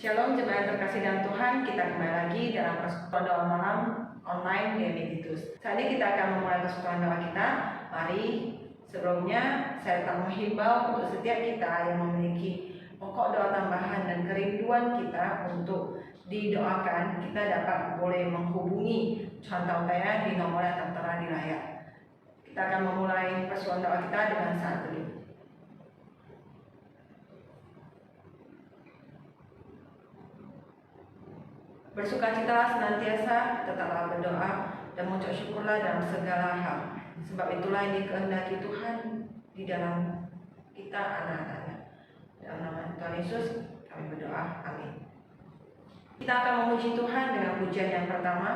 Shalom jemaat terkasih dalam Tuhan, kita kembali lagi dalam persekutuan doa malam online di Meditus. Saat ini kita akan memulai persekutuan doa kita. Mari sebelumnya saya tetap menghimbau untuk setiap kita yang memiliki pokok doa tambahan dan kerinduan kita untuk didoakan, kita dapat boleh menghubungi Tuhan Tautaya di nomor yang tertera di layar. Kita akan memulai persekutuan doa kita dengan saat teduh. Bersukacitalah senantiasa, tetaplah berdoa, dan mengucap syukurlah dalam segala hal. Sebab itulah yang dikehendaki Tuhan di dalam kita anak-anaknya. Dalam nama Tuhan Yesus kami berdoa, amin. Kita akan memuji Tuhan dengan pujian yang pertama.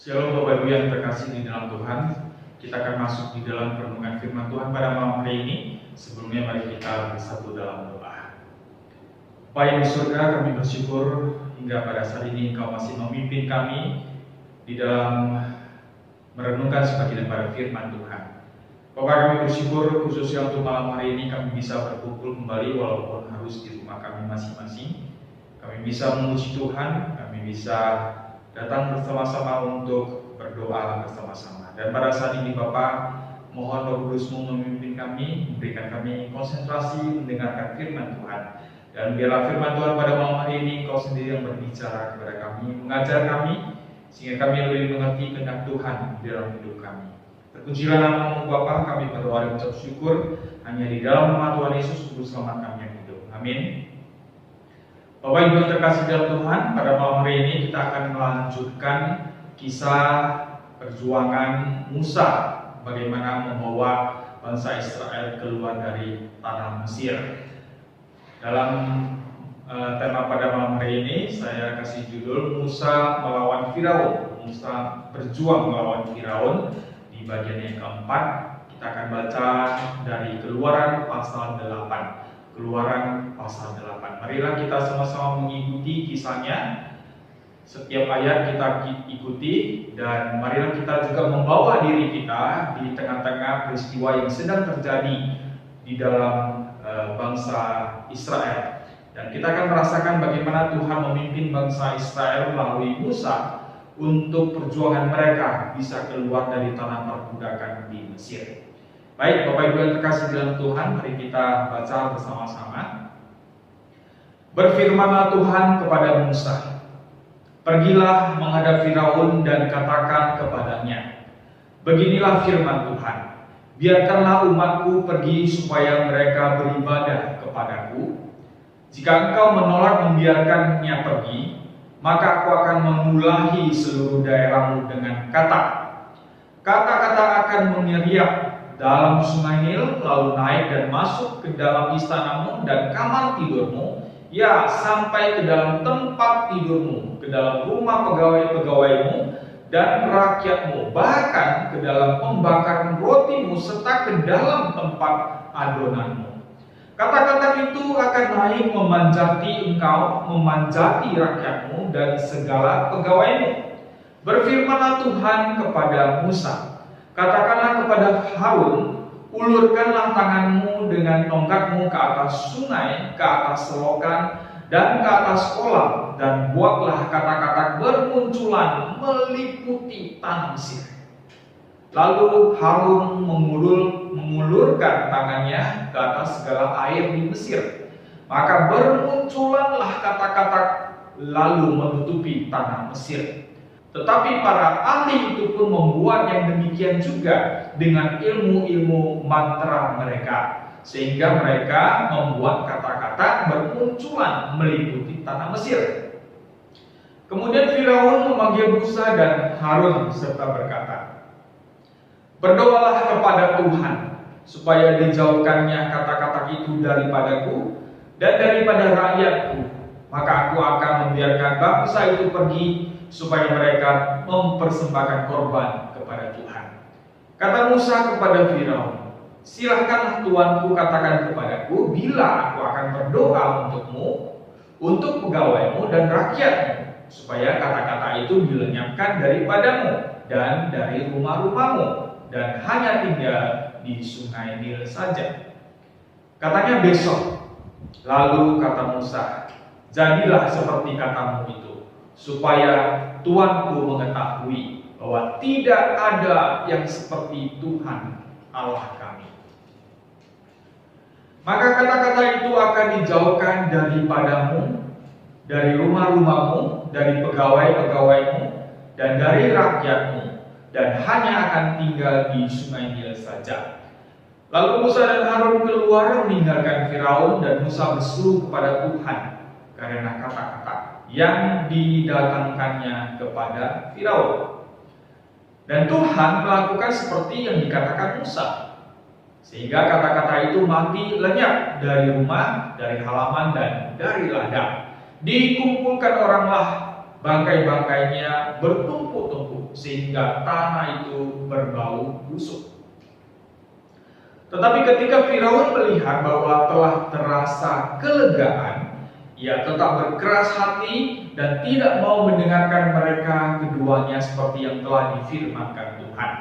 Shalom Bapak Ibu yang terkasih di dalam Tuhan. Kita akan masuk di dalam perenungan firman Tuhan pada malam hari ini. Sebelumnya mari kita bersatu dalam doa. Bapa yang di surga, kami bersyukur hingga pada saat ini Engkau masih memimpin kami di dalam merenungkan sebagian daripada firman Tuhan. Bapak, kami bersyukur khususnya untuk malam hari ini kami bisa berkumpul kembali walaupun harus di rumah kami masing-masing. Kami bisa memuji Tuhan, kami bisa datang bersama-sama untuk berdoa bersama-sama. Dan pada saat ini Bapak, mohon Roh Kudus-Mu memimpin kami, memberikan kami konsentrasi mendengarkan firman Tuhan. Dan biarlah firman Tuhan pada malam hari ini Engkau sendiri yang berbicara kepada kami, mengajar kami, sehingga kami lebih mengerti kehendak Tuhan di dalam hidup kami. Terpujilah nama-Mu Bapa, kami berdoa dan mengucap syukur hanya di dalam nama Tuhan Yesus Juru Selamat kami yang hidup. Amin. Bapak Ibu yang terkasih dalam Tuhan, pada malam hari ini kita akan melanjutkan kisah perjuangan Musa, bagaimana membawa bangsa Israel keluar dari tanah Mesir. Dalam tema pada malam hari ini saya kasih judul Musa melawan Firaun. Musa berjuang melawan Firaun. Di bagian yang keempat kita akan baca dari Keluaran pasal 8. Keluaran pasal 8. Marilah kita sama-sama mengikuti kisahnya. Setiap ayat kita ikuti, dan marilah kita juga membawa diri kita di tengah-tengah peristiwa yang sedang terjadi di dalam bangsa Israel. Dan kita akan merasakan bagaimana Tuhan memimpin bangsa Israel melalui Musa untuk perjuangan mereka bisa keluar dari tanah perbudakan di Mesir. Baik, Bapak Ibu yang terkasih dalam Tuhan, mari kita baca bersama-sama. Berfirmanlah Tuhan kepada Musa, "Pergilah menghadap Firaun dan katakan kepadanya, beginilah firman Tuhan, biarkanlah umatku pergi supaya mereka beribadah kepadaku. Jika engkau menolak membiarkannya pergi, maka aku akan memulahi seluruh daerahmu dengan kata-kata akan mengeriak dalam sungai Nil, lalu naik dan masuk ke dalam istanamu dan kamar tidurmu, ya sampai ke dalam tempat tidurmu, ke dalam rumah pegawai-pegawaimu dan rakyatmu, bahkan ke dalam pembakaran rotimu serta ke dalam tempat adonanmu. Kata-kata itu akan naik memanjati engkau, memanjati rakyatmu dan segala pegawaimu. Berfirmanlah Tuhan kepada Musa, katakanlah kepada Harun, ulurkanlah tanganmu dengan tongkatmu ke atas sungai, ke atas selokan, dan ke atas kolam, dan buatlah kata-kata bermunculan meliputi tanah Mesir. Lalu Harun mengulurkan tangannya ke atas segala air di Mesir. Maka bermunculanlah kata-kata lalu menutupi tanah Mesir. Tetapi para ahli itu pun membuat yang demikian juga dengan ilmu-ilmu mantra mereka, sehingga mereka membuat kata-kata bermunculan meliputi tanah Mesir. Kemudian Firaun memanggil Musa dan Harun serta berkata, "Berdoalah kepada Tuhan, supaya dijauhkannya kata-kata itu daripadaku dan daripada rakyatku. Maka aku akan membiarkan bangsa itu pergi, supaya mereka mempersembahkan korban kepada Tuhan." Kata Musa kepada Firaun, "Silakanlah tuanku katakan kepadaku, bila aku akan berdoa untukmu, untuk pegawaimu dan rakyatmu, supaya kata-kata itu dilenyapkan daripadamu dan dari rumah-rumahmu, dan hanya tinggal di sungai Nil saja." Katanya besok. Lalu kata Musa, "Jadilah seperti katamu itu, supaya tuanku mengetahui bahwa tidak ada yang seperti Tuhan Allah kami." Maka kata-kata itu akan dijauhkan daripadamu, dari rumah-rumahmu, dari pegawai-pegawaimu, dan dari rakyatmu, dan hanya akan tinggal di sungai Nil saja. Lalu Musa dan Harun keluar meninggalkan Firaun, dan Musa berseru kepada Tuhan karena kata-kata yang didatangkannya kepada Firaun. Dan Tuhan melakukan seperti yang dikatakan Musa, sehingga kata-kata itu mati lenyap dari rumah, dari halaman, dan dari ladang. Dikumpulkan oranglah bangkai-bangkainya bertumpuk-tumpuk, sehingga tanah itu berbau busuk. Tetapi ketika Firaun melihat bahwa telah terasa kelegaan, Ia tetap berkeras hati dan tidak mau mendengarkan mereka keduanya seperti yang telah difirmankan Tuhan.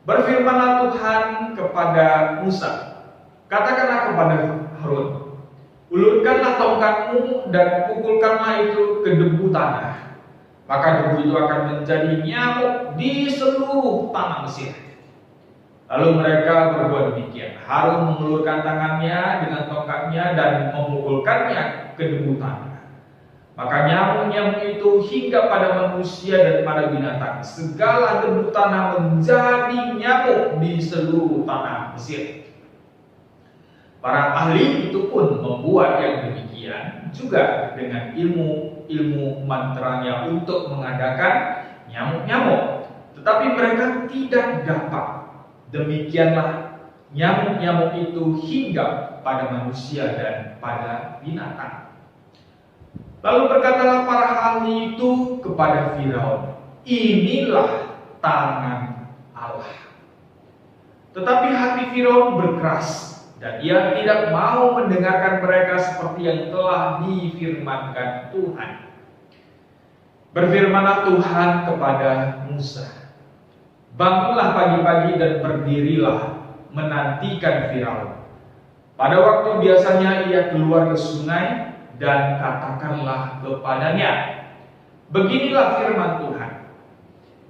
Berfirmanlah Tuhan kepada Musa, katakanlah kepada Harun, ulurkanlah tongkatmu dan pukulkanlah itu ke debu tanah. Maka debu itu akan menjadi nyamuk di seluruh tanah Mesir. Lalu mereka berbuat demikian. Harun mengulurkan tangannya dengan tongkatnya dan memukulkannya ke debu tanah. Maka nyamuk-nyamuk itu hingga pada manusia dan pada binatang. Segala debu tanah menjadi nyamuk di seluruh tanah Mesir. Para ahli itu pun membuat yang demikian juga dengan ilmu mantranya untuk mengadakan nyamuk-nyamuk. Tetapi mereka tidak dapat. Demikianlah nyamuk-nyamuk itu hinggap pada manusia dan pada binatang. Lalu berkatalah para ahli itu kepada Firaun, inilah tangan Allah. Tetapi hati Firaun berkeras dan ia tidak mau mendengarkan mereka seperti yang telah difirmankan Tuhan. Berfirmanlah Tuhan kepada Musa, bangunlah pagi-pagi dan berdirilah menantikan Firaun. Pada waktu biasanya ia keluar ke sungai, dan katakanlah kepadanya, beginilah firman Tuhan,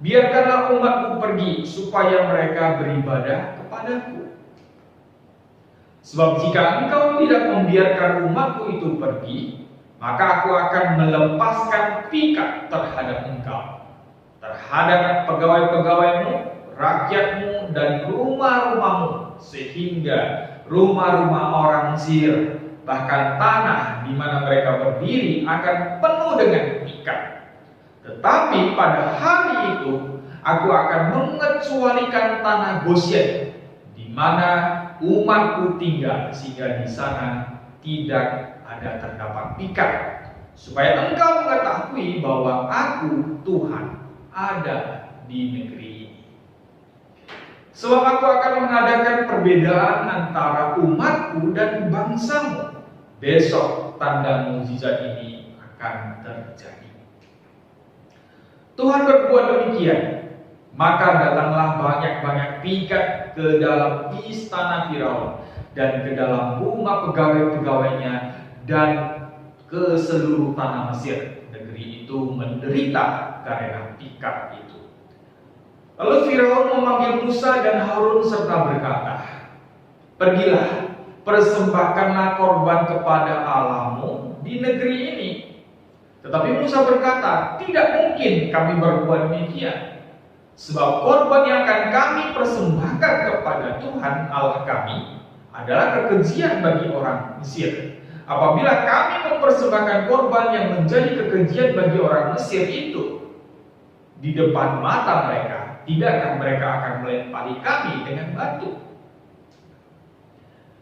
biarkanlah umatku pergi supaya mereka beribadah kepadaku. Sebab jika engkau tidak membiarkan umatku itu pergi, maka aku akan melepaskan pikat terhadap engkau, terhadap pegawai-pegawaimu, rakyatmu, dan rumah-rumahmu, sehingga rumah-rumah orang Mesir, bahkan tanah di mana mereka berdiri akan penuh dengan ikan. Tetapi pada hari itu aku akan mengecualikan tanah Gosyen di mana umatku tinggal, sehingga di sana tidak ada terdapat ikan, supaya engkau mengetahui bahwa aku Tuhan ada di negeri ini. Sebab aku akan mengadakan perbedaan antara umatku dan bangsamu. Besok tanda mukjizat ini akan terjadi. Tuhan berbuat demikian. Maka datanglah banyak-banyak pikat ke dalam istana Firaun dan ke dalam rumah pegawai-pegawainya dan ke seluruh tanah Mesir. Negeri itu menderita karena pikat itu. Lalu Firaun memanggil Musa dan Harun serta berkata, pergilah, persembahkanlah korban kepada Allahmu di negeri ini. Tetapi Musa berkata, tidak mungkin kami berbuat demikian. Sebab korban yang akan kami persembahkan kepada Tuhan Allah kami adalah kekejian bagi orang Mesir. Apabila kami mempersembahkan korban yang menjadi kekejian bagi orang Mesir itu di depan mata mereka, tidakkah mereka akan melempari kami dengan batu?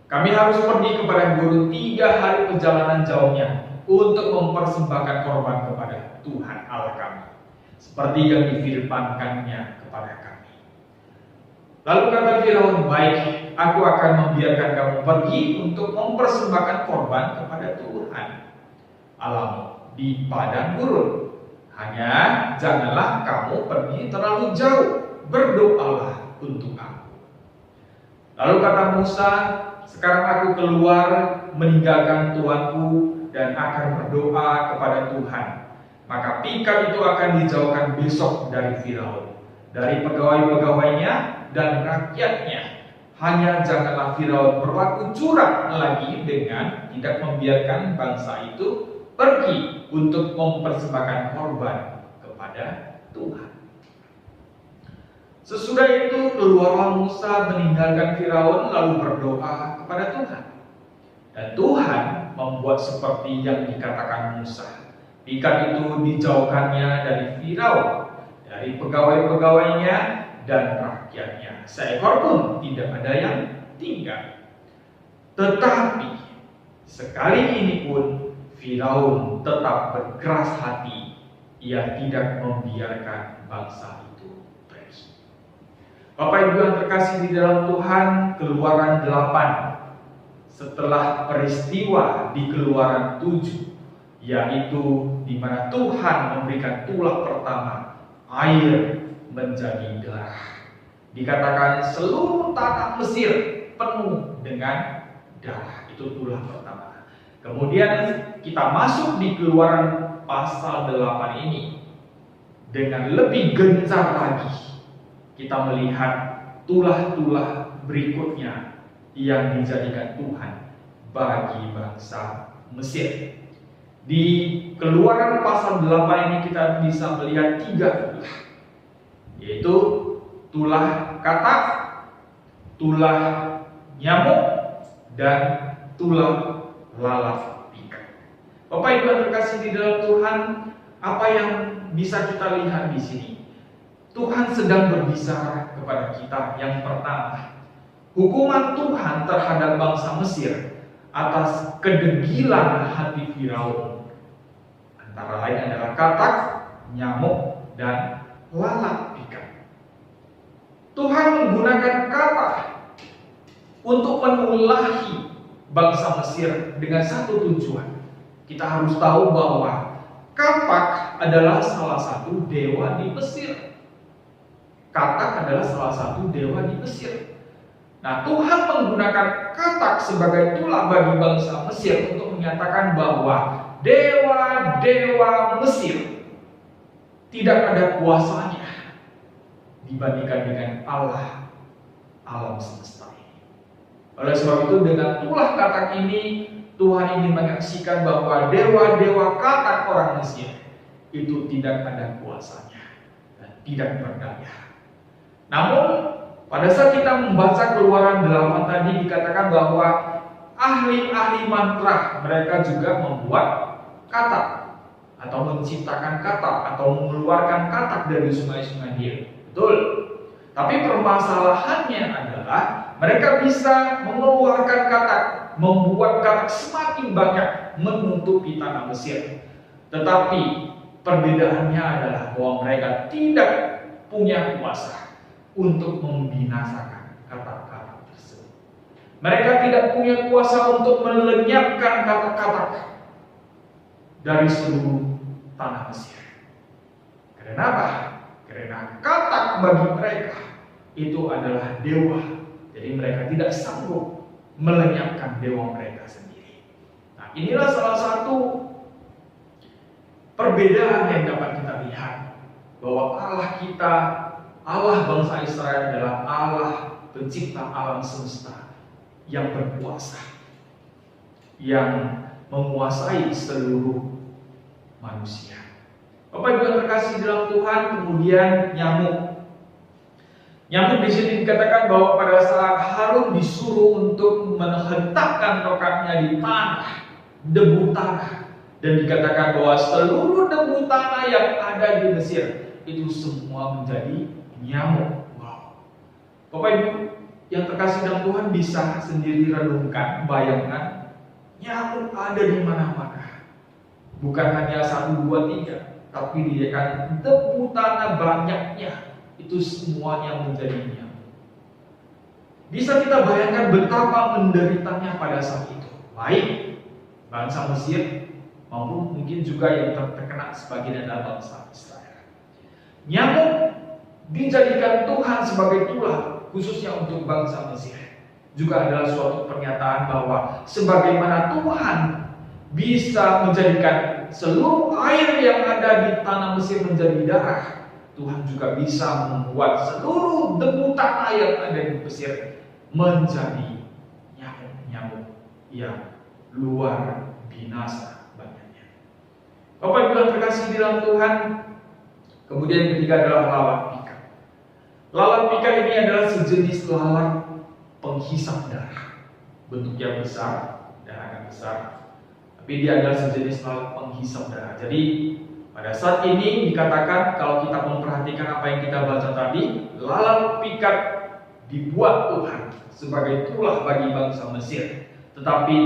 Kami harus pergi kepada gurun 3 hari perjalanan jauhnya untuk mempersembahkan korban kepada Tuhan Allah kami, seperti yang difirmankannya kepada kami. Lalu kata Firaun, baik, aku akan membiarkan kamu pergi untuk mempersembahkan korban kepada Tuhan Allahmu di padang gurun. Hanya janganlah kamu pergi terlalu jauh, berdoalah untuk aku. Lalu kata Musa, sekarang aku keluar meninggalkan tuanku dan akan berdoa kepada Tuhan. Maka pikat itu akan dijauhkan besok dari Firaun, dari pegawai-pegawainya dan rakyatnya. Hanya janganlah Firaun berlaku curang lagi dengan tidak membiarkan bangsa itu pergi untuk mempersembahkan korban kepada Tuhan. Sesudah itu keluarlah Musa meninggalkan Firaun lalu berdoa kepada Tuhan. Dan Tuhan membuat seperti yang dikatakan Musa. Pikat itu dijauhkannya dari Firaun, dari pegawai-pegawainya dan rakyatnya. Seekor pun tidak ada yang tinggal. Tetapi sekali ini pun Firaun tetap berkeras hati. Ia tidak membiarkan bangsa itu pergi. Bapak Ibu yang terkasih di dalam Tuhan, Keluaran 8 setelah peristiwa di Keluaran 7, yaitu di mana Tuhan memberikan tulah pertama, air menjadi darah. Dikatakan seluruh tanah Mesir penuh dengan darah. Itu tulah pertama. Kemudian kita masuk di Keluaran pasal 8 ini dengan lebih gencar lagi. Kita melihat tulah-tulah berikutnya yang dijadikan Tuhan bagi bangsa Mesir. Di Keluaran pasal 8 ini kita bisa melihat 3 tulah, yaitu tulah katak, tulah nyamuk, dan tulah lalat ikan. Bapak Ibu yang terkasih di dalam Tuhan, apa yang bisa kita lihat di sini? Tuhan sedang berbicara kepada kita. Yang pertama, hukuman Tuhan terhadap bangsa Mesir atas kedegilan hati Firaun. Antara lain adalah katak, nyamuk, dan lalat ikan. Tuhan menggunakan katak untuk menulahi bangsa Mesir dengan satu tujuan. Kita harus tahu bahwa katak adalah salah satu dewa di Mesir. Katak adalah salah satu dewa di Mesir. Nah, Tuhan menggunakan katak sebagai tulah bagi bangsa Mesir untuk menyatakan bahwa dewa-dewa Mesir tidak ada kuasanya dibandingkan dengan Allah alam semesta ini. Oleh sebab itu, dengan tulah katak ini Tuhan ingin menyaksikan bahwa dewa-dewa katak orang Mesir itu tidak ada kuasanya dan tidak berdaya. Namun pada saat kita membaca Keluaran 8 tadi dikatakan bahwa ahli-ahli mantra mereka juga membuat katak atau menciptakan katak atau mengeluarkan katak dari sungai-sungai Nil. Betul. Tapi permasalahannya adalah mereka bisa mengeluarkan katak, membuat katak semakin banyak menutupi tanah Mesir. Tetapi perbedaannya adalah bahwa mereka tidak punya kuasa untuk membinasakan katak-katak tersebut. Mereka tidak punya kuasa untuk melenyapkan katak-katak dari seluruh tanah Mesir. Karena apa? Karena katak bagi mereka itu adalah dewa. Jadi mereka tidak sanggup melenyapkan dewa mereka sendiri. Nah, inilah salah satu perbedaan yang dapat kita lihat, bahwa Allah kita, Allah bangsa Israel adalah Allah pencipta alam semesta yang berkuasa, yang menguasai seluruh manusia. Bapak Ibu yang terkasih dalam Tuhan, kemudian nyamuk. Nyamuk di sini dikatakan bahwa pada saat Harun disuruh untuk menghentakkan tongkatnya di tanah, debu tanah, dan dikatakan bahwa seluruh debu tanah yang ada di Mesir itu semua menjadi nyamuk. Wow. Bapak Ibu yang terkasih dalam Tuhan bisa sendiri renungkan, bayangkan nyamuk ada di mana-mana. Bukan hanya 1, 2, 3, tapi dia kan debu tanah banyaknya itu semuanya menjadi nyamuk. Bisa kita bayangkan betapa menderitanya pada saat itu, baik bangsa Mesir maupun mungkin juga yang terkena sebagian adalah bangsa Israel. Nyamuk dijadikan Tuhan sebagai tulah khususnya untuk bangsa Mesir. Juga adalah suatu pernyataan bahwa sebagaimana Tuhan bisa menjadikan seluruh air yang ada di tanah Mesir menjadi darah, Tuhan juga bisa membuat seluruh debu tanah yang ada di Mesir menjadi nyamuk-nyamuk yang luar binasa banyaknya. Bapak Ibu yang terkasih di dalam Tuhan, kemudian yang ketiga adalah lalat pika. Lalat pika ini adalah sejenis lalat penghisap darah. Bentuknya besar dan agak besar, tapi dia adalah sejenis lalat penghisap darah. Jadi pada saat ini dikatakan, kalau kita memperhatikan apa yang kita baca tadi, lalat pikat dibuat Tuhan sebagai tulah bagi bangsa Mesir, tetapi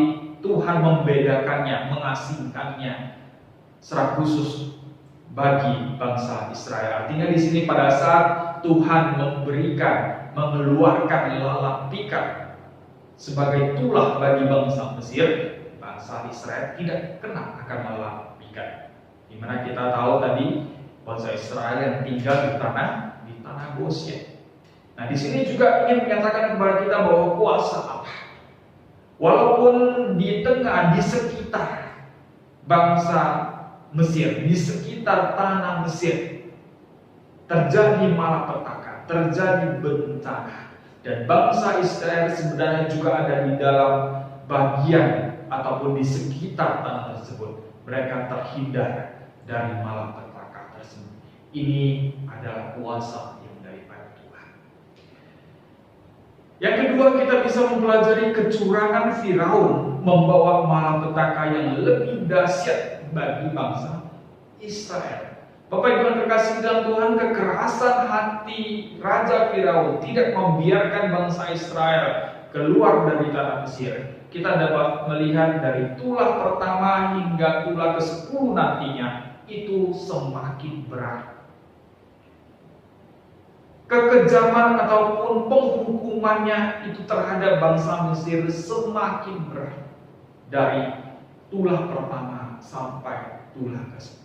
Tuhan membedakannya, mengasingkannya secara khusus bagi bangsa Israel. Artinya di sini pada saat Tuhan mengeluarkan lalat pikat sebagai tulah bagi bangsa Mesir, bangsa Israel tidak kena akan lalat ikan. Dimana kita tahu tadi bangsa Israel yang tinggal di tanah Goshen. Nah, di sini juga ingin menyatakan kepada kita bahwa kuasa Allah, walaupun di tengah, di sekitar bangsa Mesir, di sekitar tanah Mesir terjadi malapetaka, terjadi bencana, dan bangsa Israel sebenarnya juga ada di dalam bagian ataupun di sekitar tanah tersebut. Mereka terhindar dari malapetaka tersebut. Ini adalah kuasa yang daripada Tuhan. Yang kedua, kita bisa mempelajari kecurangan Firaun membawa malapetaka yang lebih dahsyat bagi bangsa Israel. Bapak Ibu yang terkasih dalam Tuhan, kekerasan hati Raja Firaun tidak membiarkan bangsa Israel keluar dari tanah Mesir. Kita dapat melihat dari tulah pertama hingga tulah ke-10 nantinya itu semakin berat. Kekejaman ataupun penghukumannya itu terhadap bangsa Mesir semakin berat dari tulah pertama sampai tulah ke-10.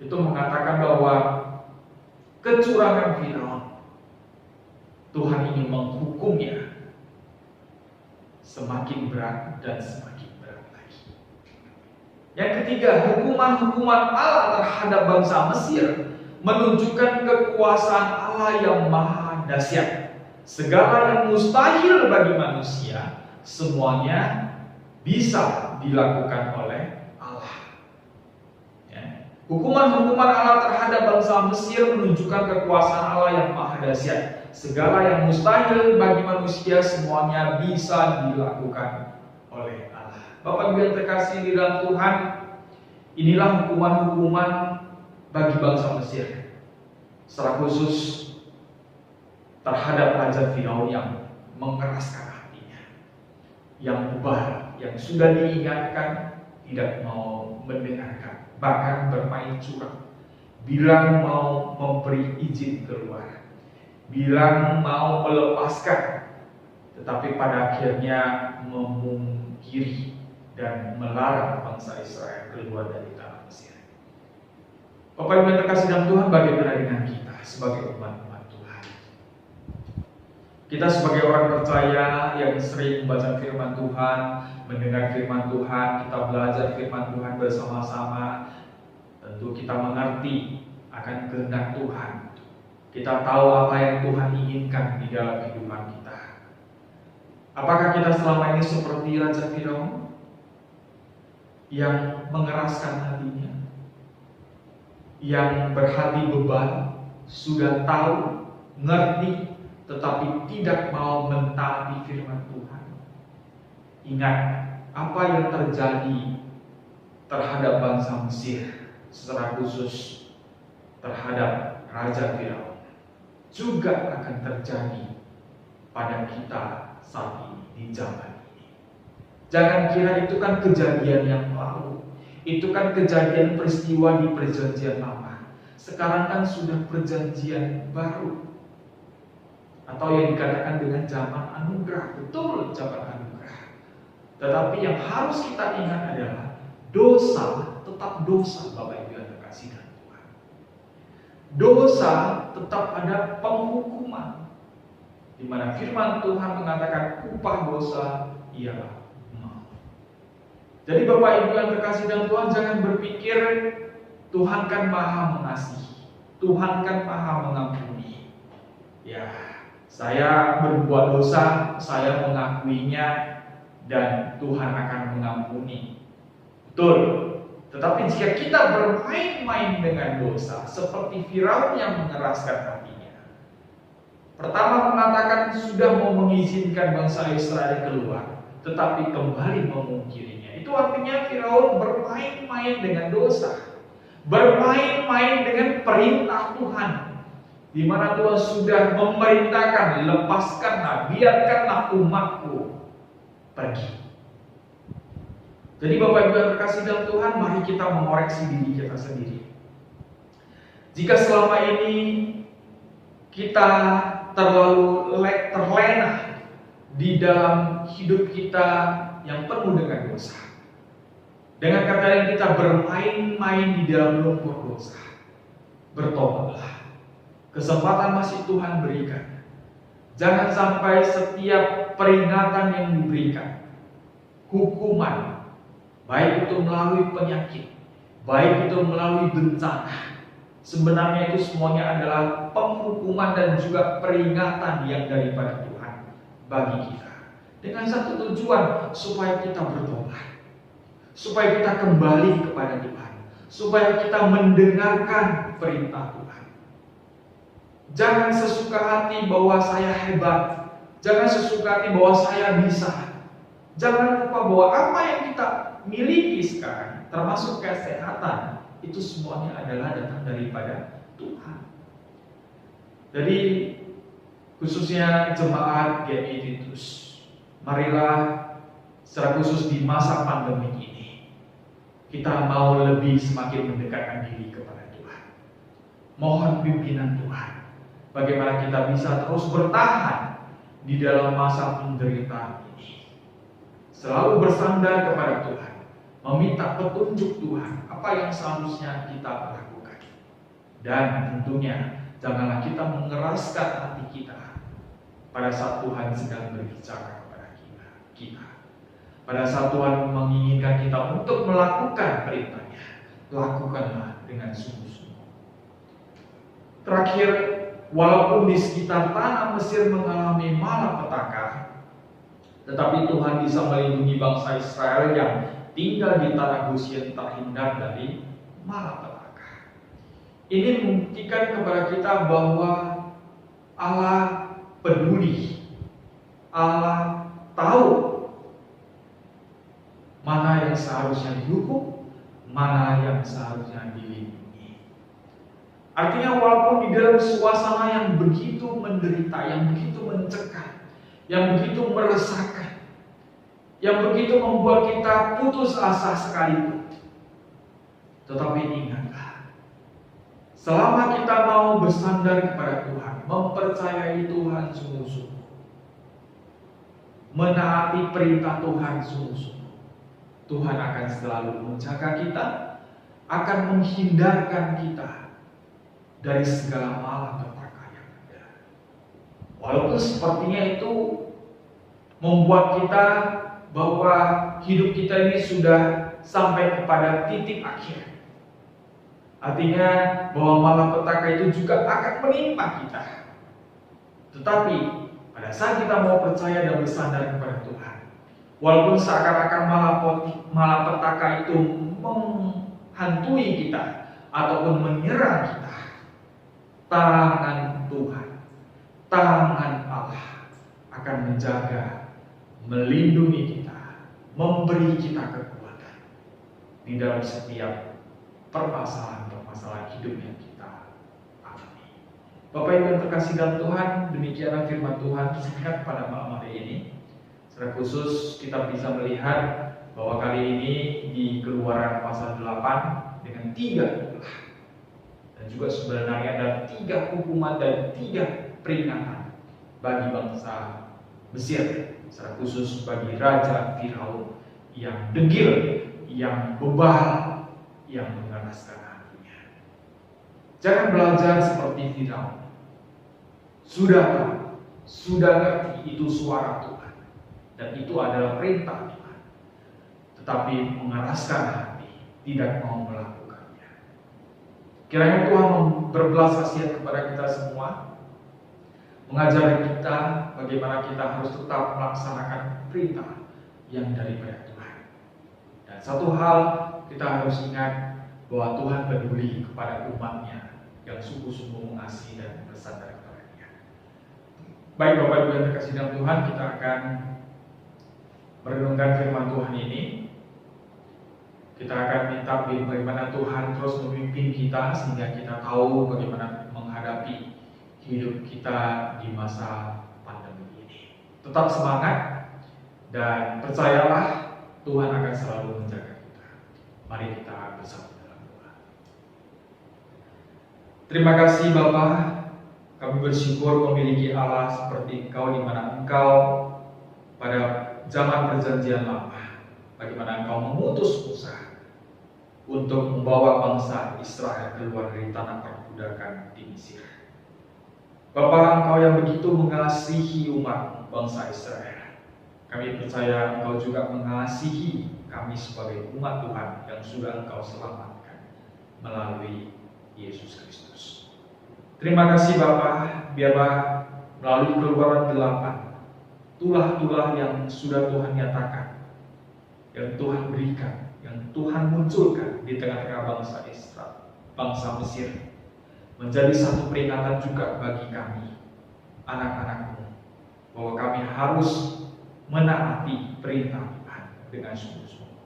Itu mengatakan bahwa kecurangan Firaun, Tuhan ingin menghukumnya semakin berat dan semakin berat lagi. Yang ketiga, hukuman-hukuman Allah terhadap bangsa Mesir menunjukkan kekuasaan Allah yang maha dahsyat. Segala yang mustahil bagi manusia, semuanya bisa dilakukan oleh hukuman-hukuman Allah terhadap bangsa Mesir menunjukkan kekuasaan Allah yang maha dahsyat. Segala yang mustahil bagi manusia semuanya bisa dilakukan oleh Allah. Bapak Ibu yang terkasih di dalam Tuhan, inilah hukuman-hukuman bagi bangsa Mesir. Secara khusus terhadap Raja Firaun yang mengeraskan hatinya, yang bebal, yang sudah diingatkan tidak mau mendengarkan, bahkan bermain curang, bilang mau memberi izin keluar, bilang mau melepaskan, tetapi pada akhirnya memungkiri dan melarang bangsa Israel keluar dari tanah Mesir. Bapak Ibu yang terkasih dalam Tuhan, bagaimana dengan kita sebagai umat-umat Tuhan? Kita sebagai orang percaya yang sering membaca firman Tuhan, mendengar firman Tuhan, kita belajar firman Tuhan bersama-sama, tentu kita mengerti akan kehendak Tuhan. Kita tahu apa yang Tuhan inginkan di dalam kehidupan kita. Apakah kita selama ini seperti Raja Firaun yang mengeraskan hatinya, yang berhati bebal, sudah tahu, ngerti, tetapi tidak mau mentaati firman Tuhan? Ingat apa yang terjadi terhadap bangsa Mesir, secara khusus terhadap Raja Firaun, juga akan terjadi pada kita saat ini, di zaman ini. Jangan kira itu kan kejadian yang lalu, itu kan kejadian peristiwa di perjanjian lama. Sekarang kan sudah perjanjian baru, atau yang dikatakan dengan zaman anugerah. Betul, zaman anugerah. Tetapi yang harus kita ingat adalah dosa tetap dosa, Bapak Ibu yang terkasih dalam Tuhan. Dosa tetap ada penghukuman, di mana firman Tuhan mengatakan upah dosa ialah maut. Jadi Bapak Ibu yang terkasih dalam Tuhan, jangan berpikir Tuhan kan maha mengasihi, Tuhan kan maha mengampuni. Ya, saya berbuat dosa, saya mengakuinya, dan Tuhan akan mengampuni. Betul. Tetapi jika kita bermain-main dengan dosa, seperti Firaun yang mengeraskan hatinya, pertama mengatakan sudah mau mengizinkan bangsa Israel keluar, tetapi kembali memungkirinya. Itu artinya Firaun bermain-main dengan dosa, bermain-main dengan perintah Tuhan, di mana Tuhan sudah memerintahkan, lepaskanlah, biarkanlah umatku pergi. Jadi Bapak Ibu yang terkasih dalam Tuhan, mari kita mengoreksi diri kita sendiri. Jika selama ini kita terlalu terlena di dalam hidup kita yang penuh dengan dosa. Dengan kata lain, kita bermain-main di dalam lumpur dosa. Bertobatlah. Kesempatan masih Tuhan berikan. Jangan sampai setiap peringatan yang diberikan, hukuman, baik itu melalui penyakit, baik itu melalui bencana, sebenarnya itu semuanya adalah penghukuman dan juga peringatan yang daripada Tuhan bagi kita. Dengan satu tujuan, supaya kita bertobat, supaya kita kembali kepada Tuhan, supaya kita mendengarkan perintah Tuhan. Jangan sesuka hati bahwa saya hebat, jangan sesuka hati bahwa saya bisa. Jangan lupa bahwa apa yang kita miliki sekarang, termasuk kesehatan, itu semuanya adalah datang daripada Tuhan. Jadi khususnya jemaat GMI Titus, marilah secara khusus di masa pandemi ini, kita mau lebih semakin mendekatkan diri kepada Tuhan. Mohon pimpinan Tuhan, bagaimana kita bisa terus bertahan di dalam masa penderitaan ini. Selalu bersandar kepada Tuhan, meminta petunjuk Tuhan, apa yang seharusnya kita lakukan. Dan tentunya, janganlah kita mengeraskan hati kita pada saat Tuhan sedang berbicara kepada kita. Pada saat Tuhan menginginkan kita untuk melakukan perintahnya, lakukanlah dengan sungguh-sungguh. Terakhir, walaupun di sekitar tanah Mesir mengalami malapetaka, tetapi Tuhan bisa melindungi bangsa Israel yang tinggal di tanah Goshen terhindar dari malapetaka. Ini membuktikan kepada kita bahwa Allah peduli, Allah tahu mana yang seharusnya dihukum, mana yang seharusnya dilindungi. Artinya walaupun di dalam suasana yang begitu menderita, yang begitu mencekam, yang begitu meresahkan, yang begitu membuat kita putus asa sekalipun, tetapi ingatlah, selama kita mau bersandar kepada Tuhan, mempercayai Tuhan sungguh-sungguh, menaati perintah Tuhan sungguh-sungguh, Tuhan akan selalu menjaga kita, akan menghindarkan kita dari segala malapetaka yang ada. Walaupun sepertinya itu membuat kita bahwa hidup kita ini sudah sampai kepada titik akhir. Artinya bahwa malapetaka itu juga akan menimpa kita. Tetapi pada saat kita mau percaya dan bersandar kepada Tuhan, walaupun seakan-akan malapetaka itu menghantui kita ataupun menyerang kita, tangan Tuhan, tangan Allah akan menjaga, melindungi kita, memberi kita kekuatan di dalam setiap permasalahan-permasalahan hidup yang kita alami. Bapak Ibu yang terkasih dalam Tuhan, demikianlah firman Tuhan singkat pada malam hari ini. Secara khusus kita bisa melihat bahwa kali ini di Keluaran pasal 8 dengan 3 tulah. Dan juga sebenarnya ada 3 hukuman dan 3 peringatan bagi bangsa Mesir, secara khusus bagi Raja Firaun yang degil, yang bebal, yang mengeraskan hatinya. Jangan belajar seperti Firaun. Sudah tahu, sudah ngerti itu suara Tuhan, dan itu adalah perintah Tuhan, tetapi mengeraskan hati, tidak mau melakukannya. Kiranya Tuhan berbelas kasihan kepada kita semua, mengajari kita bagaimana kita harus tetap melaksanakan perintah yang daripada Tuhan. Dan satu hal kita harus ingat, bahwa Tuhan peduli kepada umatnya yang sungguh-sungguh mengasihi dan bersandar kepada-Nya. Baik Bapak Ibu yang terkasih dalam Tuhan, kita akan merenungkan firman Tuhan ini. Kita akan minta bagaimana Tuhan terus memimpin kita sehingga kita tahu bagaimana menghadapi hidup kita di masa pandemi ini. Tetap semangat dan percayalah Tuhan akan selalu menjaga kita. Mari kita bersama dalam doa. Terima kasih Bapa, kami bersyukur memiliki Allah seperti Engkau, di mana Engkau pada zaman perjanjian lama, bagaimana Engkau mengutus Musa untuk membawa bangsa Israel keluar dari tanah perbudakan di Mesir. Bapa, Engkau yang begitu mengasihi umat bangsa Israel, kami percaya Engkau juga mengasihi kami sebagai umat Tuhan yang sudah Engkau selamatkan melalui Yesus Kristus. Terima kasih Bapa, biarlah melalui Keluaran 8, tulah-tulah yang sudah Tuhan nyatakan, yang Tuhan berikan, yang Tuhan munculkan di tengah-tengah bangsa Israel, bangsa Mesir, menjadi satu peringatan juga bagi kami, anak-anak-Mu, bahwa kami harus menaati perintah Tuhan dengan sungguh-sungguh.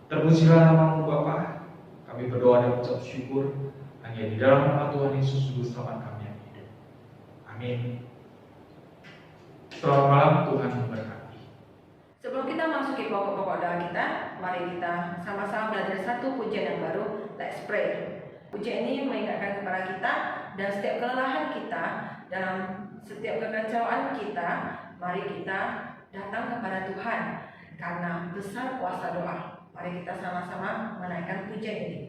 Terpujilah nama-Mu Bapa, kami berdoa dan ucap syukur hanya di dalam nama Tuhan Yesus Juru Selamat kami yang hidup. Amin. Selamat malam, Tuhan memberkati. Sebelum kita masuki pokok-pokok doa kita, mari kita sama-sama belajar satu pujian yang baru, Let's Pray. Pujian ini mengingatkan kepada kita dan setiap kelelahan kita, dalam setiap kekacauan kita, mari kita datang kepada Tuhan karena besar kuasa doa. Mari kita sama-sama menaikkan pujian ini.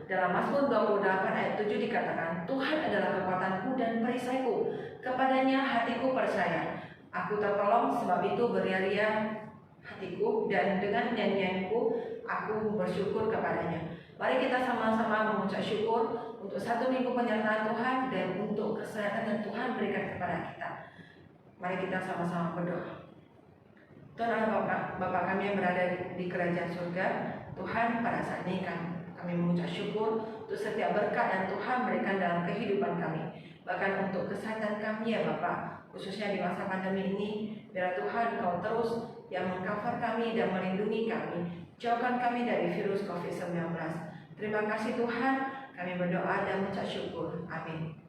Dalam Mazmur 28 ayat 7 dikatakan, Tuhan adalah kekuatanku dan perisaiku, kepadanya hatiku percaya. Aku tertolong, sebab itu beria-ria hatiku, dan dengan nyanyianku aku bersyukur kepadanya. Mari kita sama-sama mengucap syukur untuk 1 minggu penyertaan Tuhan dan untuk kesehatan yang Tuhan berikan kepada kita. Mari kita sama-sama berdoa. Tuhan Allah Bapa kami yang berada di kerajaan surga, Tuhan pada saat ini kami mengucap syukur untuk setiap berkat yang Tuhan berikan dalam kehidupan kami. Bahkan untuk kesehatan kami ya Bapak, khususnya di masa pandemi ini, biar Tuhan Kau terus yang meng-cover kami dan melindungi kami. Jauhkan kami dari virus COVID-19. Terima kasih Tuhan, kami berdoa dan mengucap syukur. Amin.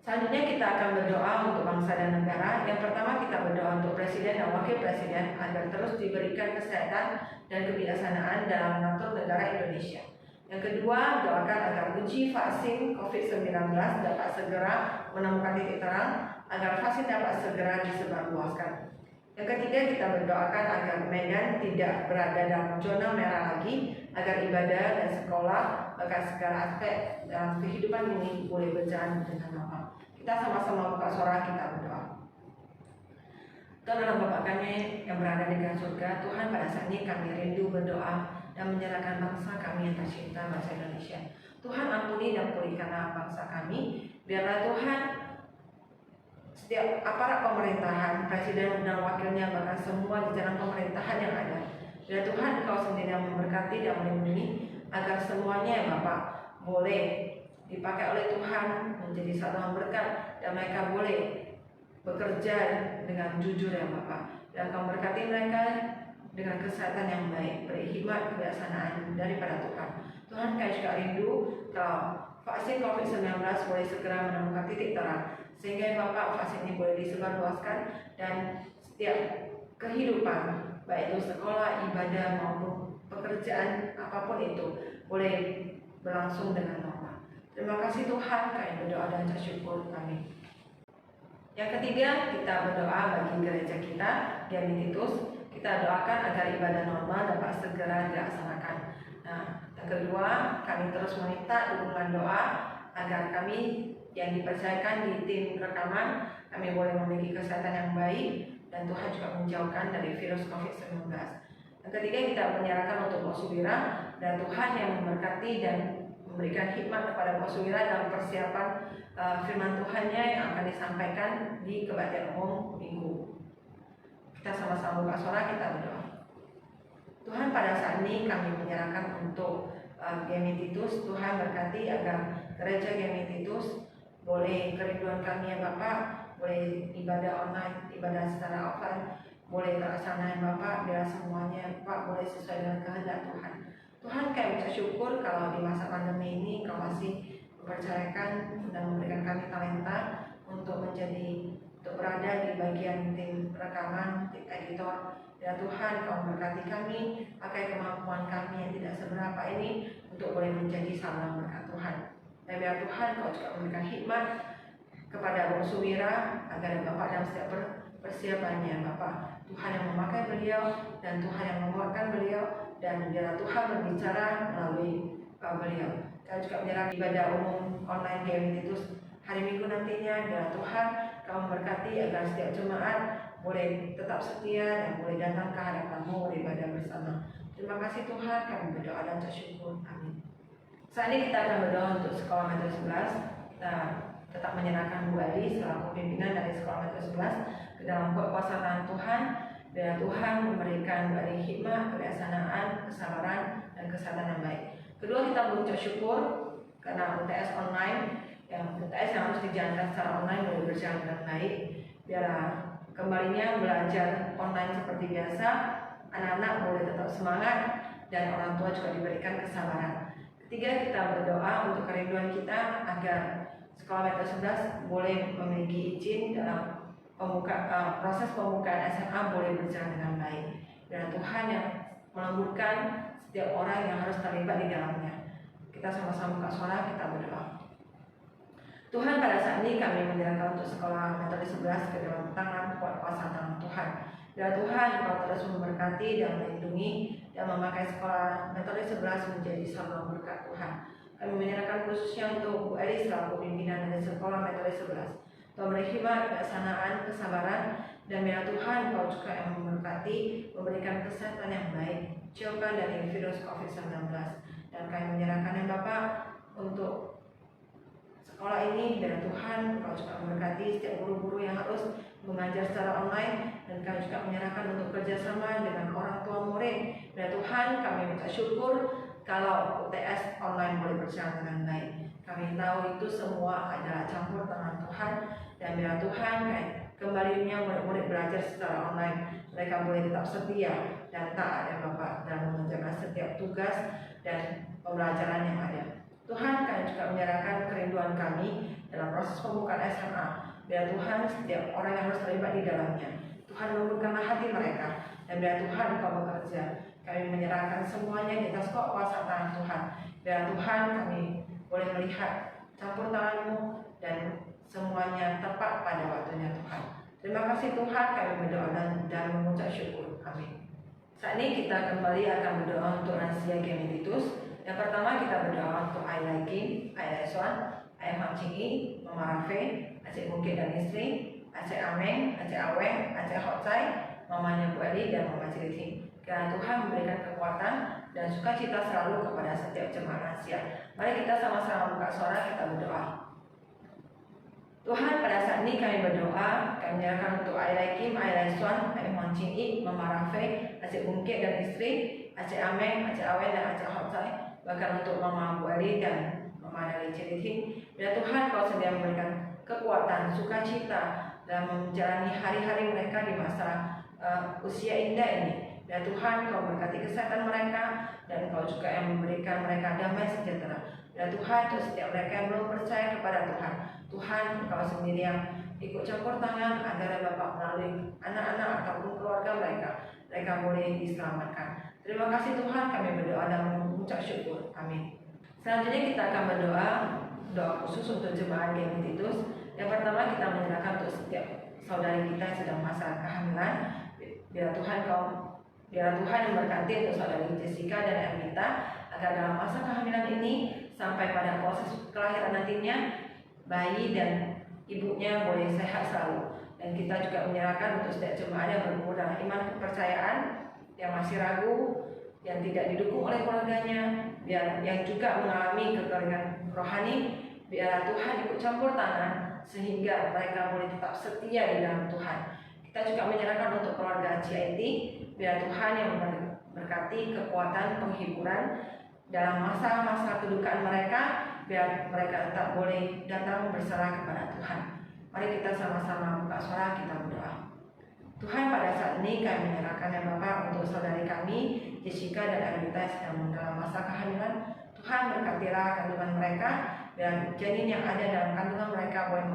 Selanjutnya kita akan berdoa untuk bangsa dan negara. Yang pertama kita berdoa untuk Presiden dan Wakil Presiden agar terus diberikan kesehatan dan kebijaksanaan dalam mengatur negara Indonesia. Yang kedua, doakan agar uji vaksin COVID-19 dapat segera menemukan titik terang agar vaksin dapat segera disebarluaskan. Yang ketiga, kita berdoakan agar Medan tidak berada dalam zona merah lagi, agar ibadah dan sekolah bahkan segala aspek dalam kehidupan ini boleh berjalan dengan normal. Kita sama-sama buka suara, kita berdoa. Tuhan dalam Bapa kami yang berada di dalam surga, Tuhan pada saat ini kami rindu berdoa dan menyerahkan bangsa kami yang tercinta, bangsa Indonesia. Tuhan ampuni dan pulihkanlah bangsa kami, biarlah Tuhan setiap aparat pemerintahan, presiden dan wakilnya, bahkan semua jajaran pemerintahan yang ada, biar Tuhan Engkau sendiri yang memberkati dan melindungi agar semuanya Bapak boleh dipakai oleh Tuhan menjadi satu berkat dan mereka boleh bekerja dengan jujur ya Bapak, dan Engkau berkati mereka dengan kesehatan yang baik, beri hikmat kebijaksanaan daripada Tuhan. Tuhan, kami juga rindu kalau vaksin COVID-19 boleh segera menemukan titik terang, sehingga Bapak vaksin ini boleh disebarluaskan dan setiap kehidupan, baik itu sekolah, ibadah maupun pekerjaan apapun itu boleh berlangsung dengan normal. Terima kasih Tuhan, kami berdoa dan syukur. Amin. Yang ketiga, kita berdoa bagi gereja kita, GMI Titus. Kita doakan agar ibadah normal dapat segera dilaksanakan. Nah, yang kedua, kami terus meminta dukungan doa agar kami yang dipercayakan di tim rekaman, kami boleh memiliki kesehatan yang baik dan Tuhan juga menjauhkan dari virus COVID-19. Yang ketiga, kita menyerahkan untuk Pak Suwira dan Tuhan yang memberkati dan memberikan hikmat kepada Pak Suwira dalam persiapan firman Tuhannya yang akan disampaikan di kebaktian umum minggu. Kita sama-sama buka suara, kita berdoa. Tuhan, pada saat ini kami menyerahkan untuk GMI Titus. Tuhan berkati agar gereja GMI Titus boleh kerinduan kami ya Bapak, boleh ibadah online, ibadah secara offline, boleh terlaksana ya Bapak, biar semuanya Bapak boleh sesuai dengan kehendak Tuhan. Tuhan, kami ucap syukur kalau di masa pandemi ini Kau masih mempercayakan dan memberikan kami talenta untuk berada di bagian tim rekaman, tim editor. Ya Tuhan, Kau memberkati kami, pakai kemampuan kami yang tidak seberapa ini untuk boleh menjadi saluran berkat Tuhan. Dan biar Tuhan Kau juga memberikan hikmat kepada Bung Suwira agar Bapak dalam setiap persiapannya Bapak, Tuhan yang memakai beliau dan Tuhan yang menguatkan beliau, dan biarlah Tuhan berbicara melalui beliau. Dan juga menyerang ibadah umum online GMI Titus hari Minggu nantinya. Dan Tuhan Kau memberkati agar setiap jemaat boleh tetap setia dan boleh datang ke hadapan-Mu beribadah bersama. Terima kasih Tuhan, kami berdoa dan syukur. Amin. Saat ini kita akan berdoa untuk Sekolah Metro 11. Kita tetap menyerahkan Bu Adi selaku pimpinan dari Sekolah Metro 11 ke dalam kuasa tangan Tuhan. Biar Tuhan memberikan Bu Adi hikmah, kebijaksanaan, kesabaran, dan kesehatan yang baik. Kedua, kita mengucap syukur karena UTS online, yang UTS yang harus dijalankan secara online boleh berjalan dengan baik. Biarlah kembalinya belajar online seperti biasa, anak-anak boleh tetap semangat dan orang tua juga diberikan kesabaran. Ketiga, kita berdoa untuk kerinduan kita agar Sekolah Metro 11 boleh memiliki izin dalam proses pembukaan SMA boleh berjalan dengan baik. Dan Tuhan yang melembutkan setiap orang yang harus terlibat di dalamnya. Kita sama-sama buka suara, kita berdoa. Tuhan, pada saat ini kami menyerahkan untuk Sekolah Metro 11 ke dalam tangan kuasa tangan Tuhan. Dan Tuhan, Kau terus memberkati dan melindungi dan memakai Sekolah Metro 11 menjadi saluran berkat Tuhan. Kami menyerahkan khususnya untuk Bu Adi selaku pimpinan dari Sekolah Metro 11. Tuhan beri hikmat, kebijaksanaan, kesabaran, dan biar Tuhan Kau juga yang memberkati, memberikan kesehatan yang baik, jauhkan dari virus COVID-19. Dan kami menyerahkan yang Bapak untuk sekolah ini, biar Tuhan Kau juga memberkati setiap guru-guru yang harus mengajar secara online, dan kami juga menyerahkan untuk kerjasama dengan orang tua murid. Biar Tuhan kami minta syukur kalau UTS online boleh berjalan dengan baik. Kami tahu itu semua adalah campur tangan Tuhan, dan biar Tuhan kembalinya murid-murid belajar secara online, mereka boleh tetap setia dan taat ya Bapak dalam mengerjakan setiap tugas dan pembelajaran yang ada. Tuhan, kami juga menyerahkan kerinduan kami dalam proses pembukaan SMA. Biar Tuhan setiap orang yang harus terlibat di dalamnya, Tuhan lembutkanlah hati mereka. Dan biar Tuhan Kau bekerja. Kami menyerahkan semuanya di atas kuasa tangan Tuhan. Biar Tuhan kami boleh melihat campur tangan-Mu dan semuanya tepat pada waktunya Tuhan. Terima kasih Tuhan, kami berdoa dan mengucap syukur. Amin. Saat ini kita kembali akan berdoa untuk lansia Geminitus. Yang pertama kita berdoa untuk Ayah Kim, Ayah Eswan, Ayah Mak Cingi, Mama Rafe, Aceh Bukit dan istri, Aceh Ameng, Aceh Aweng, Aceh Hotsai, Mamanya Bu Eli dan Mama Ciliting. Kiranya Tuhan memberikan kekuatan dan sukacita selalu kepada setiap jemaat lansia. Mari kita sama-sama buka suara, kita berdoa. Tuhan, pada saat ini kami berdoa, kami menyerahkan untuk Ayah Kim, Ayah Eswan, Ayah Mak Cingi, Mama Rafe, Aceh Bukit dan istri, Aceh Ameng, Aceh Aweng dan Aceh Hotsai, bahkan untuk Mama Bu Eli dan Mama dari Ciliting. Bila Tuhan Kau sedia memberikan kekuatan, sukacita dalam menjalani hari-hari mereka di masa usia indah ini. Bila Tuhan Kau berkati kesehatan mereka dan Kau juga yang memberikan mereka damai sejahtera. Bila Tuhan untuk setiap mereka yang belum percaya kepada Tuhan, Tuhan Kau sendiri yang ikut campur tangan agar Bapak melalui anak-anak ataupun keluarga mereka boleh diselamatkan. Terima kasih Tuhan, kami berdoa dan mengucap syukur. Amin. Selanjutnya kita akan berdoa doa khusus untuk jemaat Geminitus. Yang pertama kita menyerahkan untuk setiap saudari kita yang sedang masa kehamilan. Biar Tuhan yang memberkati untuk saudari Jessica dan Ernita agar dalam masa kehamilan ini sampai pada proses kelahiran nantinya bayi dan ibunya boleh sehat selalu. Dan kita juga menyerahkan untuk setiap jemaat yang berumur dalam iman kepercayaan, yang masih ragu, yang tidak didukung oleh keluarganya, biar yang juga mengalami kekeringan rohani, biar Tuhan ikut campur tangan sehingga mereka boleh tetap setia di dalam Tuhan. Kita juga menyerahkan untuk keluarga CIT, biar Tuhan yang berkati kekuatan penghiburan dalam masa-masa kedukaan mereka, biar mereka tetap boleh datang berserah kepada Tuhan. Mari kita sama-sama buka suara, kita berdoa. Tuhan, pada saat ini kami menyerahkan ya Bapak untuk saudari kami Jessica dan Ernita yang sedang dalam masa kehamilan. Tuhan, berkatilah kandungan mereka dan janin yang ada dalam kandungan mereka boleh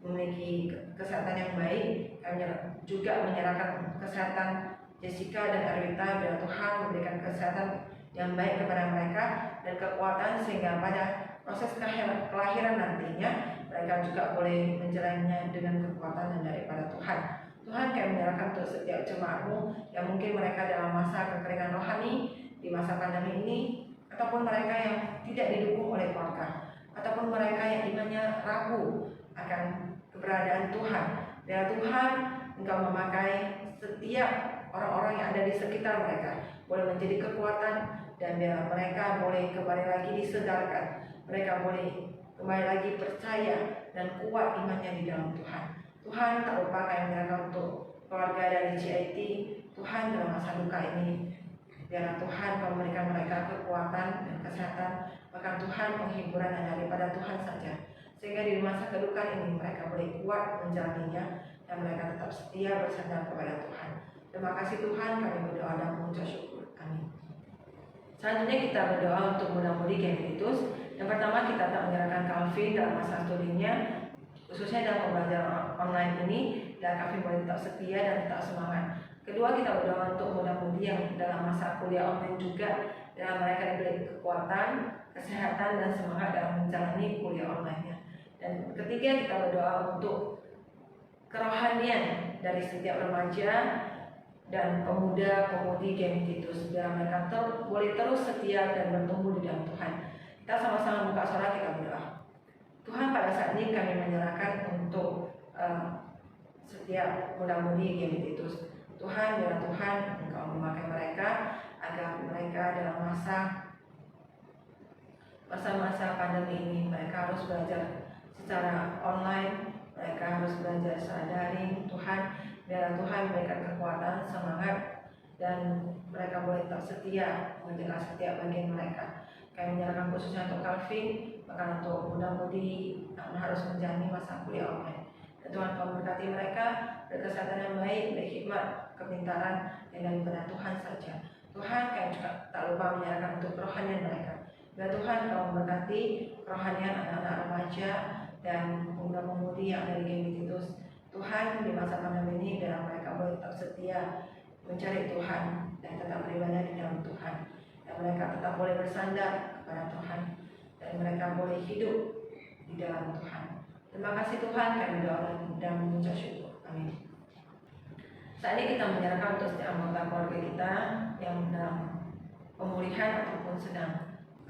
memiliki kesehatan yang baik. Kami juga menyerahkan kesehatan Jessica dan Ernita biar Tuhan memberikan kesehatan yang baik kepada mereka dan kekuatan sehingga pada proses kelahiran nantinya mereka juga boleh menjalannya dengan kekuatan dan daripada Tuhan. Tuhan, kami menyerahkan untuk setiap jemaat-Mu yang mungkin mereka dalam masa kekeringan rohani di masa pandemi ini, ataupun mereka yang tidak didukung oleh keluarga, ataupun mereka yang imannya ragu akan keberadaan Tuhan. Biar Tuhan Engkau memakai setiap orang-orang yang ada di sekitar mereka boleh menjadi kekuatan dan biar mereka boleh kembali lagi disegarkan, mereka boleh kembali lagi percaya dan kuat imannya di dalam Tuhan. Tuhan, tak lupa kami menyerahkan untuk keluarga dari CIT. Tuhan, dalam masa duka ini biarlah Tuhan Kau memberikan mereka kekuatan dan kesehatan, bahkan Tuhan penghiburan hanya daripada Tuhan saja, sehingga di masa kedukaan ini mereka boleh kuat menjalaninya dan mereka tetap setia bersandar kepada Tuhan. Terima kasih Tuhan, kami berdoa dan mengucap syukur. Amin. Selanjutnya kita berdoa untuk mudah-mudi Geminitus. Yang pertama kita tak menyerahkan Calvin dalam masa studinya, khususnya dalam pembelajaran online ini, dan Calvin boleh tetap setia dan tetap semangat. Kedua, kita berdoa untuk mudah-mudi yang dalam masa kuliah online juga, dalam mereka diberi kekuatan, kesehatan dan semangat dalam menjalani kuliah online-nya. Dan ketiga, kita berdoa untuk kerohanian dari setiap remaja dan pemuda-pemudi Geminitus, biar mereka boleh terus setia dan bertumbuh di dalam Tuhan. Kita sama-sama buka suara, kita berdoa. Tuhan, pada saat ini kami menyerahkan untuk setiap muda-mudi Geminitus. Tuhan, biar Tuhan Engkau memakai mereka agar mereka dalam masa-masa pandemi ini mereka harus belajar secara online, mereka harus belajar secara daring. Tuhan, biar Tuhan memberikan kekuatan, semangat, dan mereka boleh tetap setia menjaga setiap bagian mereka. Kami menyerahkan khususnya untuk Calvin, bahkan untuk muda-mudi yang harus menjalani masa kuliah online. Dan Tuhan Kau berkati mereka berkesehatan yang baik, berhikmat, kepintaran yang daripada Tuhan saja. Tuhan, kami juga tak lupa menyerahkan untuk kerohanian mereka. Biar Tuhan Kau memberkati kerohanian anak-anak remaja dan pemuda-pemudi yang ada di Gemititus. Tuhan, di masa pandemi ini biar mereka boleh tetap setia mencari Tuhan dan tetap beribadah di dalam Tuhan, dan mereka tetap boleh bersandar kepada Tuhan, dan mereka boleh hidup di dalam Tuhan. Terima kasih Tuhan, kami doa dan mengucap syukur. Amin. Saat ini kita menyerahkan untuk setiap anggota keluarga kita yang dalam pemulihan ataupun sedang,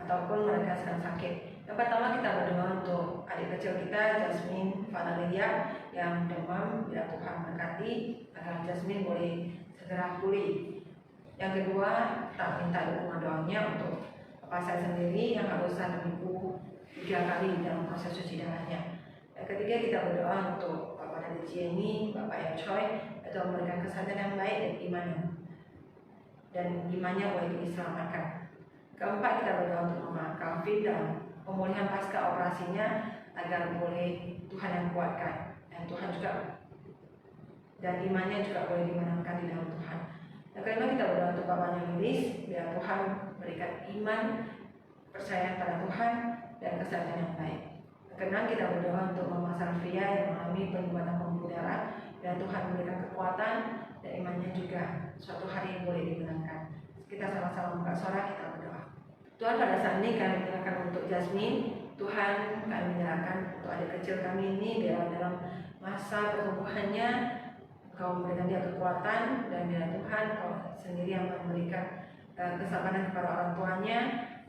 ataupun mereka sedang sakit. Yang pertama kita berdoa untuk adik kecil kita, Jasmine Vanalia, yang demam. Bila Tuhan berkati agar Jasmine boleh segera pulih. Yang kedua, kita minta dukungan doanya untuk Bapak saya sendiri yang harus seminggu 3 kali dalam proses cuci darahnya. Yang ketiga, kita berdoa untuk Bapak dari Jenny, Bapak yang Choi, atau memberikan kesadaran yang baik dan imannya boleh diselamatkan. Keempat, kita berdoa untuk Mama Calvin dalam pemulihan pasca operasinya agar boleh Tuhan yang kuatkan, dan Tuhan juga dan imannya juga boleh dimenangkan di dalam Tuhan. Yang kelima, kita berdoa untuk bapaknya Lilis, biar Tuhan berikan iman, percaya pada Tuhan, dan kesehatan yang baik. Yang keenam, kita berdoa untuk Mama Salvia yang mengalami penyumbatan pembuluh darah, dan Tuhan memberikan kekuatan dan imannya juga suatu hari boleh dimenangkan. Kita sama-sama buka suara, kita berdoa. Tuhan, pada saat ini kami menyerahkan untuk Jasmine. Tuhan, kami menyerahkan untuk adik kecil kami ini, biar dalam masa pertumbuhannya Kau memberikan dia kekuatan, dan biar Tuhan Kau sendiri yang memberikan kesabaran kepada orang tuanya,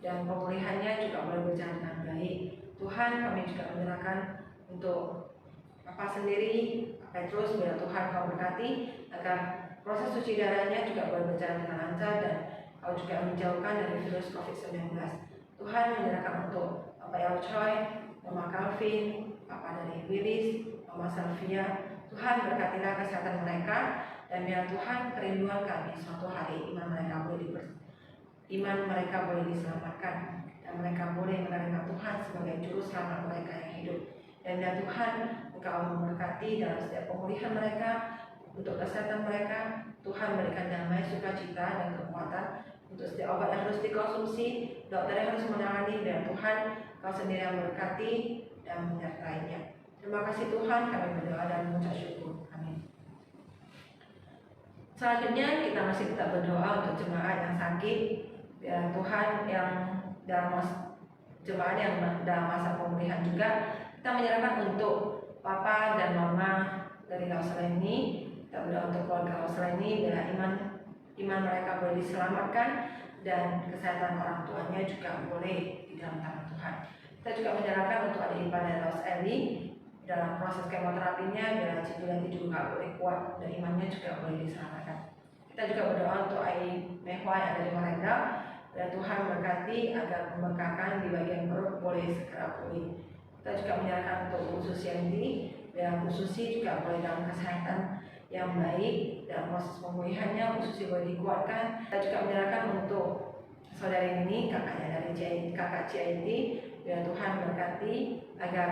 dan pemulihannya juga boleh berjalan dengan baik. Tuhan, kami juga menyerahkan untuk Bapak sendiri, Petrus, biar Tuhan Kau berkati agar proses cuci darahnya juga boleh berjalan dengan lancar, dan Kau juga menjauhkan dari virus COVID-19. Tuhan, menyerahkan untuk Bapak Yao Choi, Mama Calvin, Bapak dari Willis, Mama Salvia. Tuhan, berkatilah kesehatan mereka, dan biar Tuhan kerinduan kami suatu hari iman mereka boleh diselamatkan, dan mereka boleh menerima Tuhan sebagai juru selamat mereka yang hidup. Dan biar Tuhan Engkau memberkati dalam setiap pemulihan mereka, untuk kesehatan mereka. Tuhan, berikan damai, sukacita, dan kekuatan untuk setiap obat yang harus dikonsumsi, dokter yang harus menangani, dan Tuhan Kau sendiri yang berkati dan menyertainya. Terima kasih Tuhan, kami berdoa dan mengucap syukur. Amin. Selanjutnya kita masih tetap berdoa untuk jemaat yang sakit, biar Tuhan yang jemaat yang dalam masa pemulihan juga. Kita menyerahkan untuk Papa dan Mama dari Lauseleni. Kita berdoa untuk keluarga Lauseleni, biar iman mereka boleh diselamatkan, dan kesehatan orang tuanya juga boleh di dalam tangan Tuhan. Kita juga menyerahkan untuk adik ipar dari Lauseli dalam proses kemoterapinya, biar Cidulanti juga boleh kuat dan imannya juga boleh diselamatkan. Kita juga berdoa untuk Ai Mehwa yang ada di Marenda, dan Tuhan berkati agar pembengkakan di bagian perut boleh segera pulih. Kita juga menyerahkan untuk Bu Susianti, biar Bu Susi juga boleh dalam kesehatan yang baik, dalam proses pemulihannya Bu Susi boleh dikuatkan. Kita juga menyerahkan untuk saudari ini, kakaknya dari kakak CIT, biar Tuhan berkati agar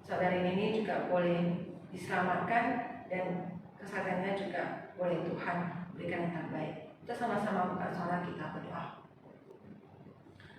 saudari ini juga boleh diselamatkan, dan kesehatannya juga boleh Tuhan berikan yang terbaik. Kita sama-sama buka suara, kita berdoa.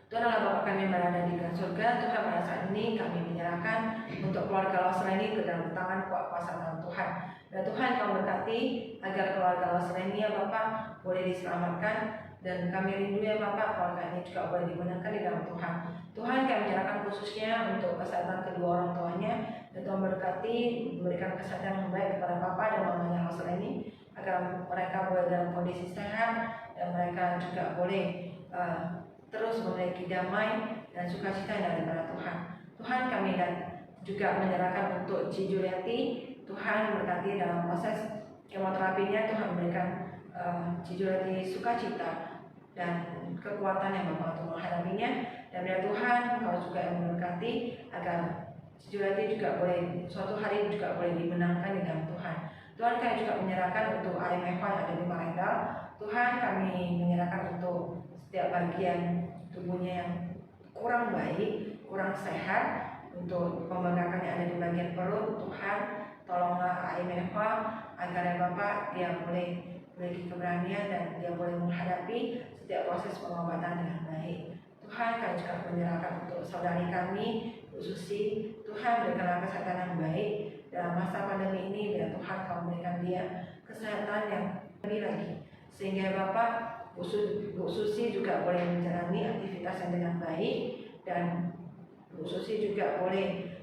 Tuhan Allah Bapa kami yang berada di dalam surga, Tuhan pada saat ini kami menyerahkan untuk keluarga Lauseleni ke dalam tangan kuat kuasa dalam Tuhan. Dan Tuhan Kau berkati agar keluarga Lauseleni ya Bapak boleh diselamatkan, dan kami rindu ya Bapak keluarga ini juga boleh dibenarkan di dalam Tuhan. Tuhan, kami menyerahkan khususnya untuk kesehatan kedua orang tuanya, dan Tuhan berkati memberikan kesehatan yang baik kepada Bapak dan Mamanya Lauseleni, agar mereka boleh dalam kondisi sehat, dan mereka juga boleh terus memiliki damai dan sukacita yang daripada Tuhan. Tuhan, kami dan juga menyerahkan untuk Ci Juliati. Tuhan berkati dalam proses kemoterapinya. Tuhan berikan Ci Juliati sukacita dan kekuatan yang Bapak untuk menghadapinya. Dan biar Tuhan Kau juga yang memberkati agar Ci Juliati juga boleh suatu hari juga boleh dimenangkan di dalam Tuhan. Tuhan, kami juga menyerahkan untuk IMF yang ada di Marenda. Tuhan, kami menyerahkan untuk setiap bagian tubuhnya yang kurang baik, kurang sehat, untuk pembengkakan yang ada di bagian perut. Tuhan, tolonglah IMF agar ya Bapak dia boleh memiliki keberanian, dan dia boleh menghadapi setiap proses pengobatan dengan baik. Tuhan, Tuhan, kami juga menyerahkan untuk saudari kami, Bu Susi. Tuhan, berikanlah kesehatan yang baik dalam masa pandemi ini. Biar Tuhan kau memberikan dia kesehatan yang lebih lagi, sehingga Bapak, Bu Susi juga boleh menjalani aktivitas yang dengan baik, dan Bu Susi juga boleh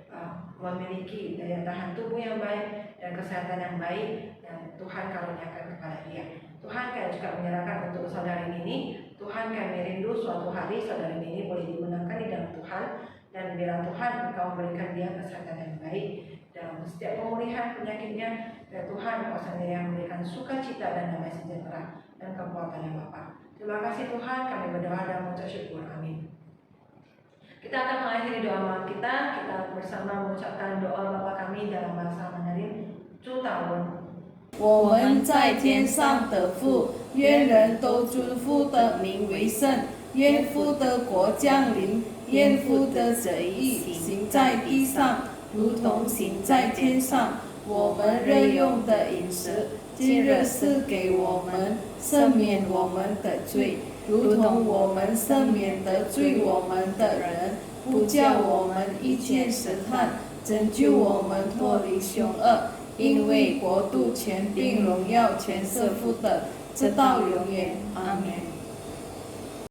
memiliki daya tahan tubuh yang baik dan kesehatan yang baik, dan Tuhan karuniakan kepada dia. Tuhan, kami juga menyerahkan untuk saudari ini. Tuhan, kami rindu suatu hari saudari ini boleh dimenangkan di dalam Tuhan, dan biarlah Tuhan Engkau memberikan dia kesehatan yang baik dalam setiap pemulihan penyakitnya. Dan Tuhan, Engkau sendiri yang memberikan sukacita dan damai sejahtera dan kekuatan yang Bapa. Terima kasih Tuhan, kami berdoa dan mengucap syukur. Amin. Kita akan mengakhiri doa malam kita. Kita bersama mengucapkan doa Bapa kami dalam bahasa Mandarin. 祝祷文。我们在天上的父，愿人都尊父的名为圣，愿父的国降临，愿父的旨意行在地上，如同行在天上。我们日用的饮食，今日赐给我们，赦免我们的罪，如同我们赦免得罪我们的人，不叫我们遇见试探，拯救我们脱离凶恶。因为国度、权柄、荣耀全是父的，直到永远。阿门。